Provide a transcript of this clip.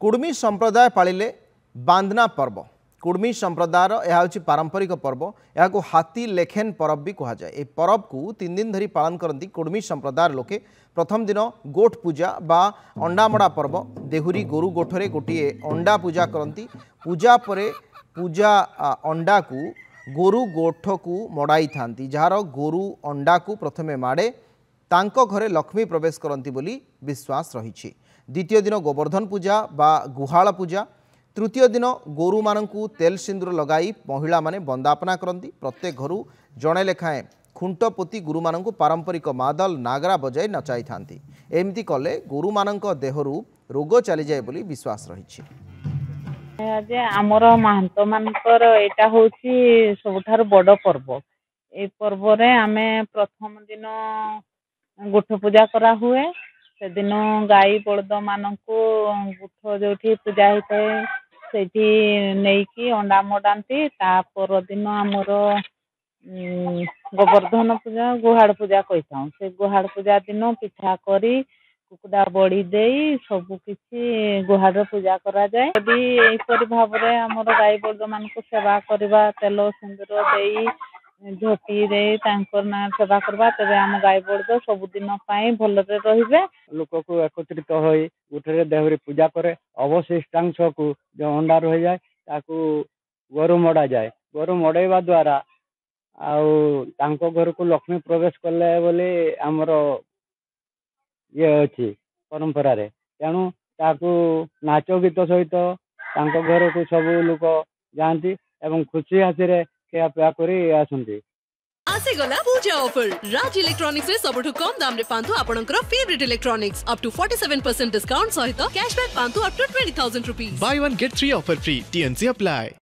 कुर्मी संप्रदाय पालिले बांदना पर्व कुर्मी संप्रदायर यह हूँ पारंपरिक पर्व यह हाथी लेखेन पर्व भी कह जाए। यह पर्व को 3 दिन धरी पालन करती कुर्मी संप्रदायर लोके। प्रथम दिन गोठ पूजा बा अंडामड़ा पर्व देहुरी गोरु गोठरे गोटे अंडा पूजा करती। पूजा परे पूजा अंडा को गोरु गोठ को मड़ाई था जार गोरु अंडा को प्रथमे माड़े तांको घरे लक्ष्मी प्रवेश करती बोली विश्वास रही। द्वितीय दिन गोवर्धन पूजा बा गुहाल पूजा। तृतीय दिन गोरु मानकु तेल सिंदूर लगाई महिला माने वंदापना करती। प्रत्येक घर जड़े लेखाएं खुंट पोती गुरु मानकु पारंपरिक मादल नागरा बजाई नचाई थांती। एमती कले गुरु मानक देहरु रोग चली जाए बोली विश्वास रही। आमर महंत मानकर एटा होची सबुठार बड़ पर्व। ए पर्व रे आमे प्रथम दिन गोठ पूजा करा हुए। से दिन गाई बलद मानकु गोठ जो पूजा होता है सेठी नेकी अंडा मडाती। तापर दिन आमर गोवर्धन पूजा गुहाड़ पूजा कही था। से गुहाड़ पूजा दिन पिठा करी कुकुड़ा बड़ी दे सबु किसी गुहाड़ पूजा करा जाए। यदि एपरी भाव में आमर गाई बलद मान सेवा करवा तेल सिंदूर दे झोटी दे ना सेवा करवा तेरे आम गाई बलद सबुदिन भलरे रहिबे। लोक को एकत्रित हो गोठे देहरी पूजा करे। अवशिष्टांश को जो अंडा रही जाए ताकू गोरु मड़ा जाए। गोरु मड़ेवा द्वारा आउ घर को लक्ष्मी प्रवेश कले बोली आमर ये अच्छी परंपरा रे। तेणु ताकू नाच गीत सहित घर को सब लोग जाती एवं खुशी हासी खिया पिया करी आसंती। आसेगला पूजा ऑफर राज इलेक्ट्रॉनिक्स रे सबठु कम दाम रे पांतु आपनकर favourite electronics up to 47% discount सहित कैशबैक पांतु up to 20,000 rupees. Buy one get 3 offer free. TNC apply.